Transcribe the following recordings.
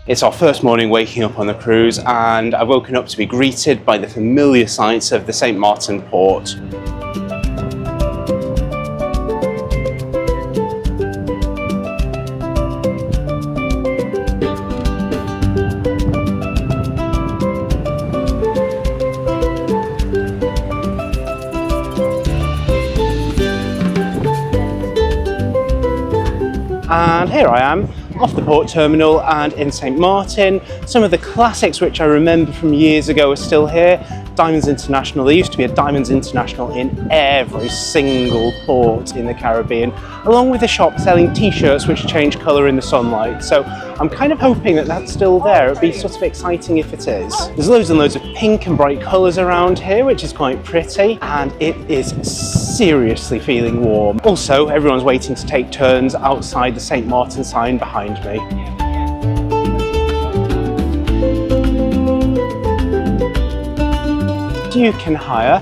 It's our first morning waking up on the cruise, and I've woken up to be greeted by the familiar sights of the Sint Maarten port. And here I am, off the port terminal and in Sint Maarten. Some of the classics which I remember from years ago are still here. Diamonds International. There used to be a Diamonds International in every single port in the Caribbean, along with a shop selling t-shirts which change colour in the sunlight. So I'm kind of hoping that that's still there. It'd be sort of exciting if it is. There's loads and loads of pink and bright colours around here, which is quite pretty, and it is seriously feeling warm. Also, everyone's waiting to take turns outside the Sint Maarten sign behind me. You can hire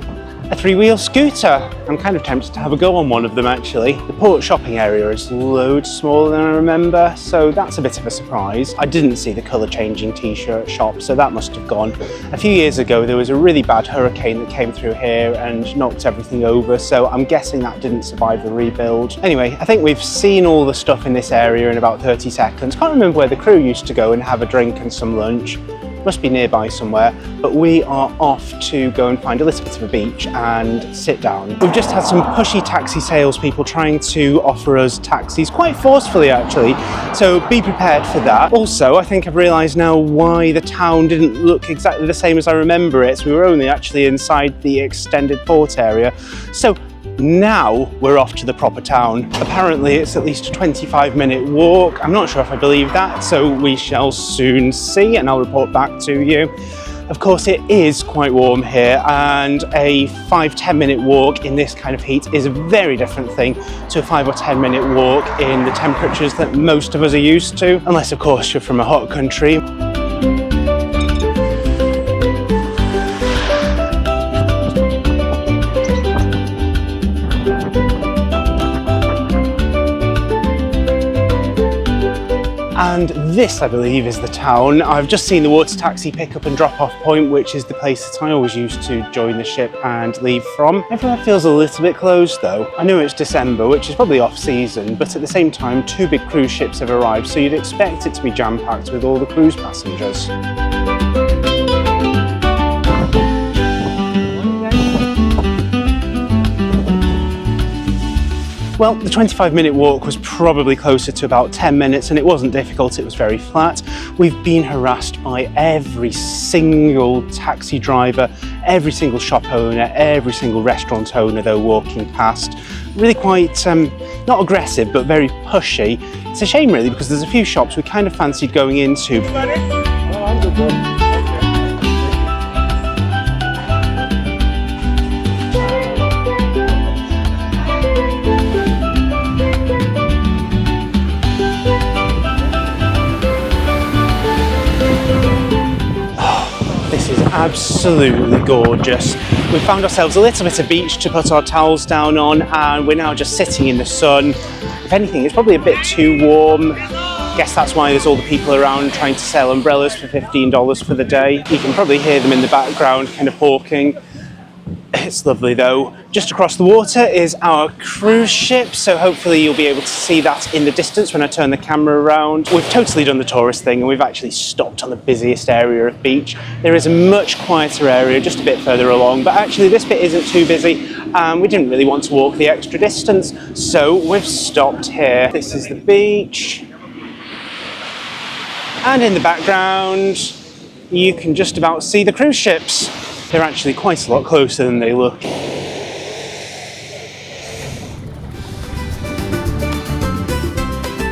a three-wheel scooter. I'm kind of tempted to have a go on one of them actually. The port shopping area is loads smaller than I remember, so that's a bit of a surprise. I didn't see the colour changing t-shirt shop, so that must have gone. A few years ago there was a really bad hurricane that came through here and knocked everything over, so I'm guessing that didn't survive the rebuild. Anyway, I think we've seen all the stuff in this area in about 30 seconds. Can't remember where the crew used to go and have a drink and some lunch. Must be nearby somewhere, but we are off to go and find a little bit of a beach and sit down. We've just had some pushy taxi salespeople trying to offer us taxis, quite forcefully actually, so be prepared for that. Also, I think I've realised now why the town didn't look exactly the same as I remember it. So we were only actually inside the extended port area. So now we're off to the proper town. Apparently it's at least a 25-minute walk. I'm not sure if I believe that, so we shall soon see and I'll report back to you. Of course it is quite warm here, and a 5-10 minute walk in this kind of heat is a very different thing to a 5 or 10 minute walk in the temperatures that most of us are used to, unless of course you're from a hot country. And this, I believe, is the town. I've just seen the water taxi pick-up and drop-off point, which is the place that I always used to join the ship and leave from. Everywhere feels a little bit closed though. I know it's December, which is probably off-season, but at the same time, 2 big cruise ships have arrived, so you'd expect it to be jam-packed with all the cruise passengers. Well, the 25-minute walk was probably closer to about 10 minutes, and it wasn't difficult, it was very flat. We've been harassed by every single taxi driver, every single shop owner, every single restaurant owner though walking past. Really quite, not aggressive, but very pushy. It's a shame really, because there's a few shops we kind of fancied going into. Absolutely gorgeous. We found ourselves a little bit of beach to put our towels down on, and we're now just sitting in the sun. If anything, it's probably a bit too warm. Guess that's why there's all the people around trying to sell umbrellas for $15 for the day. You can probably hear them in the background kind of hawking. It's lovely though. Just across the water is our cruise ship, so hopefully you'll be able to see that in the distance when I turn the camera around. We've totally done the tourist thing and we've actually stopped on the busiest area of beach. There is a much quieter area just a bit further along, but actually this bit isn't too busy and we didn't really want to walk the extra distance, so we've stopped here. This is the beach, and in the background you can just about see the cruise ships. They're actually quite a lot closer than they look.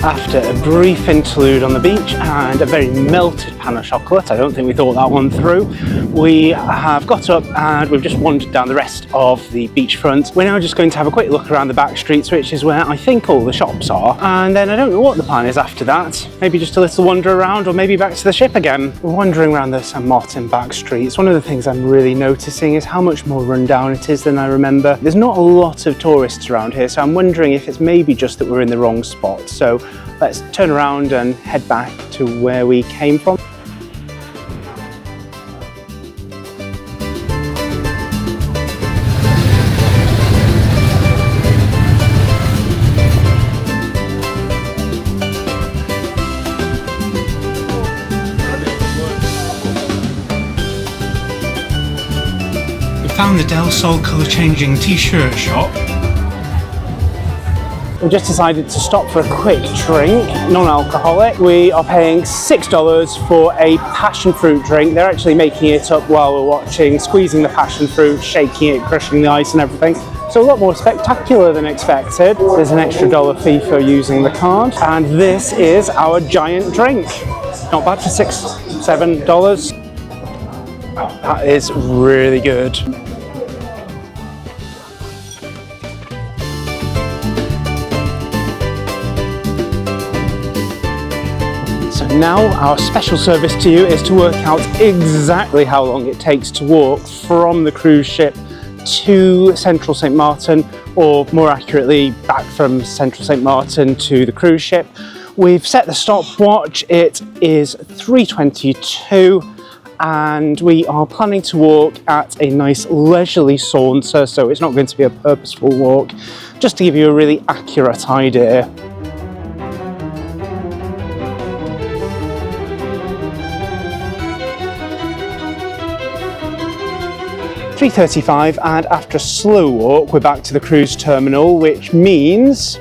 After a brief interlude on the beach and a very melted pan of chocolate, I don't think we thought that one through, we have got up and we've just wandered down the rest of the beachfront. We're now just going to have a quick look around the back streets, which is where I think all the shops are, and then I don't know what the plan is after that. Maybe just a little wander around, or maybe back to the ship again. We're wandering around the Sint Maarten back streets. One of the things I'm really noticing is how much more run down it is than I remember. There's not a lot of tourists around here, so I'm wondering if it's maybe just that we're in the wrong spot. So let's turn around and head back to where we came from. Found the Del Sol colour changing t-shirt shop. We just decided to stop for a quick drink, non-alcoholic. We are paying $6 for a passion fruit drink. They're actually making it up while we're watching, squeezing the passion fruit, shaking it, crushing the ice and everything. So a lot more spectacular than expected. There's an extra $1 fee for using the card. And this is our giant drink. Not bad for $6, $7. Oh, that is really good. So now our special service to you is to work out exactly how long it takes to walk from the cruise ship to Central Sint Maarten, or more accurately, back from Central Sint Maarten to the cruise ship. We've set the stopwatch, it is 3:22. And we are planning to walk at a nice leisurely saunter, so it's not going to be a purposeful walk, just to give you a really accurate idea. $3:35, and after a slow walk we're back to the cruise terminal, which means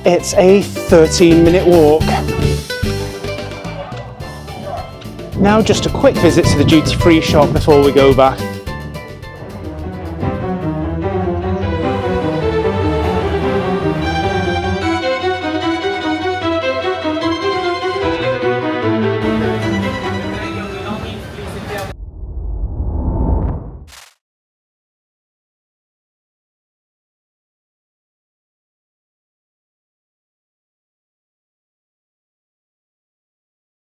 it's a 13-minute walk. Now just a quick visit to the duty-free shop before we go back.